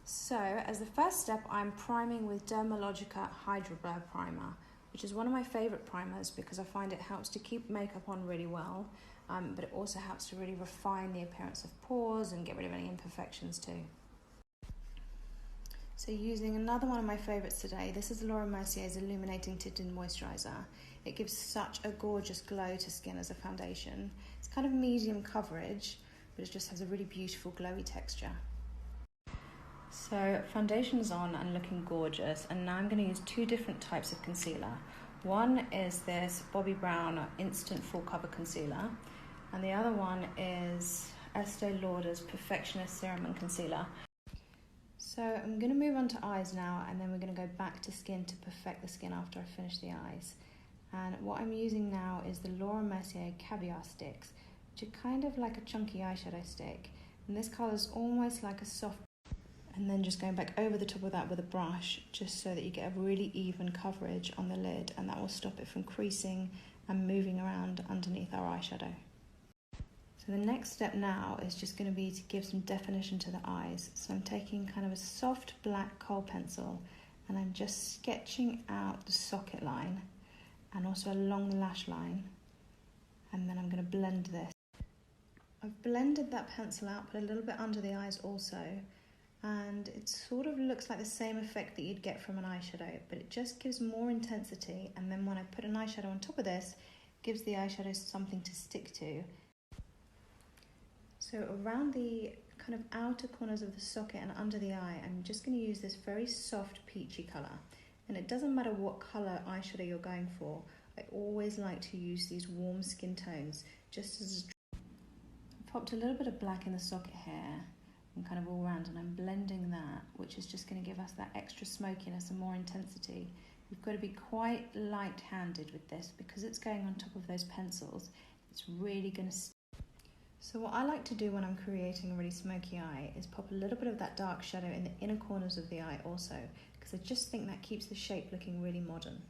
So as the first step, I'm priming with Dermalogica Hydro Blur Primer, which is one of my favourite primers because I find it helps to keep makeup on really well, but it also helps to really refine the appearance of pores and get rid of any imperfections too. So using another one of my favourites today, this is Laura Mercier's Illuminating Tinted Moisturiser. It gives such a gorgeous glow to skin as a foundation. It's kind of medium coverage, but it just has a really beautiful glowy texture. So foundation is on and looking gorgeous, and now I'm going to use two different types of concealer. One is this Bobbi Brown Instant Full Cover Concealer, and the other one is Estee Lauder's Perfectionist Serum and Concealer. So I'm going to move on to eyes now, and then we're going to go back to skin to perfect the skin after I finish the eyes. And what I'm using now is the Laura Mercier Caviar Sticks, which are kind of like a chunky eyeshadow stick. And this colour is almost like a soft, and then just going back over the top of that with a brush, just so that you get a really even coverage on the lid, and that will stop it from creasing and moving around underneath our eyeshadow. So the next step now is just going to be to give some definition to the eyes. So I'm taking kind of a soft black kohl pencil, and I'm just sketching out the socket line and also along the lash line, and then I'm going to blend this. I've blended that pencil out, put a little bit under the eyes also, and it sort of looks like the same effect that you'd get from an eyeshadow, but it just gives more intensity, and then when I put an eyeshadow on top of this, it gives the eyeshadow something to stick to. So around the kind of outer corners of the socket and under the eye, I'm just going to use this very soft peachy colour. And it doesn't matter what colour eyeshadow you're going for, I always like to use these warm skin tones, just as I popped a little bit of black in the socket here and kind of all around, and I'm blending that, which is just going to give us that extra smokiness and more intensity. You've got to be quite light-handed with this because it's going on top of those pencils. It's really going to. So what I like to do when I'm creating a really smoky eye is pop a little bit of that dark shadow in the inner corners of the eye also, because I just think that keeps the shape looking really modern.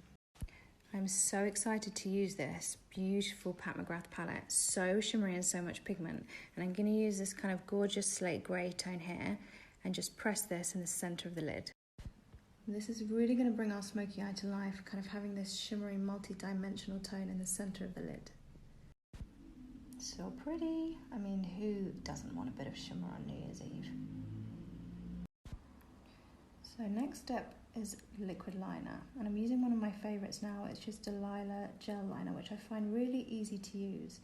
I'm so excited to use this beautiful Pat McGrath palette, so shimmery and so much pigment, and I'm going to use this kind of gorgeous slate grey tone here and just press this in the centre of the lid. This is really going to bring our smoky eye to life, kind of having this shimmery multi-dimensional tone in the centre of the lid. So pretty. I mean, who doesn't want a bit of shimmer on New Year's Eve? So next step is liquid liner, and I'm using one of my favourites now. It's just Delilah gel liner, which I find really easy to use,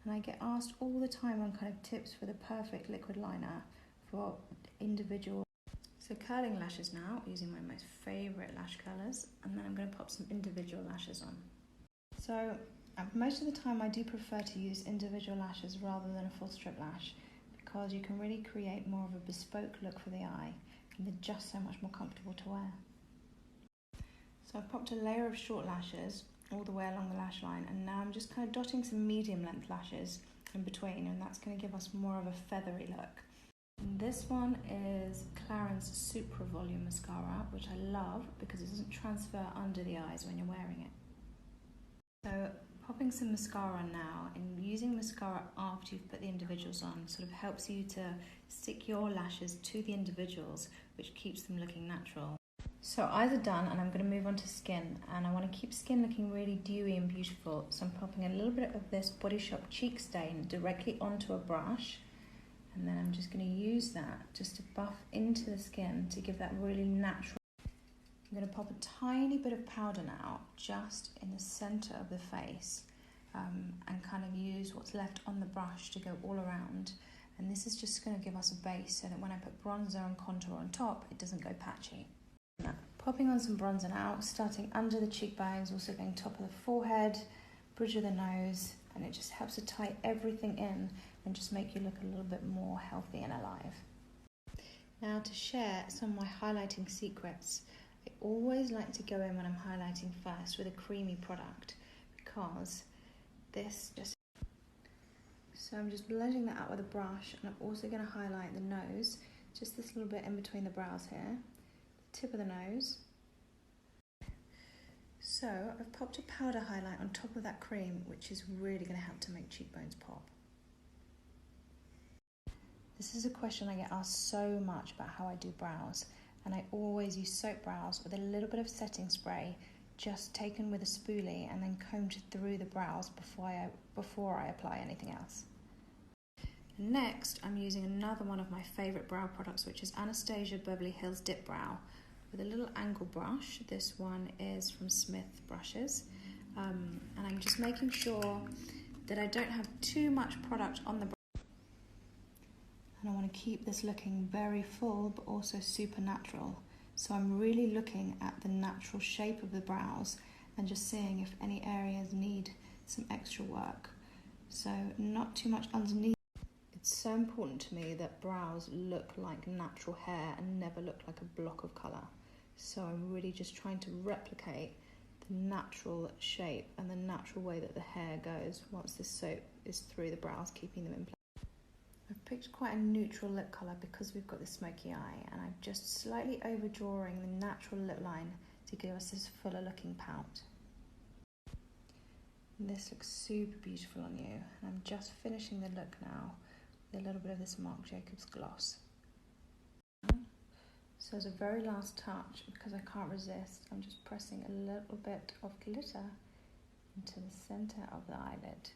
and I get asked all the time on kind of tips for the perfect liquid liner for individual. So curling lashes now, using my most favourite lash colours, and then I'm going to pop some individual lashes on. So most of the time I do prefer to use individual lashes rather than a full strip lash, because you can really create more of a bespoke look for the eye, and they're just so much more comfortable to wear. So I've popped a layer of short lashes all the way along the lash line, and now I'm just kind of dotting some medium length lashes in between, and that's going to give us more of a feathery look. And this one is Clarins Supra Volume Mascara, which I love because it doesn't transfer under the eyes when you're wearing it. So popping some mascara on now, and using mascara after you've put the individuals on sort of helps you to stick your lashes to the individuals, which keeps them looking natural. So eyes are done, and I'm going to move on to skin, and I want to keep skin looking really dewy and beautiful, so I'm popping a little bit of this Body Shop Cheek Stain directly onto a brush, and then I'm just going to use that just to buff into the skin to give that really natural. I'm going to pop a tiny bit of powder now, just in the centre of the face, and kind of use what's left on the brush to go all around. And this is just going to give us a base so that when I put bronzer and contour on top, it doesn't go patchy. Now, popping on some bronzer now, starting under the cheekbones, also going top of the forehead, bridge of the nose, and it just helps to tie everything in and just make you look a little bit more healthy and alive. Now to share some of my highlighting secrets. I always like to go in when I'm highlighting first with a creamy product, because this just... So I'm just blending that out with a brush, and I'm also going to highlight the nose, just this little bit in between the brows here, the tip of the nose. So I've popped a powder highlight on top of that cream, which is really going to help to make cheekbones pop. This is a question I get asked so much about how I do brows, and I always use soap brows with a little bit of setting spray, just taken with a spoolie and then combed through the brows before I apply anything else. Next, I'm using another one of my favourite brow products, which is Anastasia Beverly Hills Dip Brow, with a little angle brush. This one is from Smith Brushes, and I'm just making sure that I don't have too much product on the brow. And I want to keep this looking very full, but also super natural. So I'm really looking at the natural shape of the brows and just seeing if any areas need some extra work. So not too much underneath. It's so important to me that brows look like natural hair and never look like a block of colour. So I'm really just trying to replicate the natural shape and the natural way that the hair goes once this soap is through the brows, keeping them in place. I've picked quite a neutral lip colour because we've got this smoky eye, and I'm just slightly overdrawing the natural lip line to give us this fuller looking pout. And this looks super beautiful on you, and I'm just finishing the look now with a little bit of this Marc Jacobs gloss. So as a very last touch, because I can't resist, I'm just pressing a little bit of glitter into the centre of the eyelid.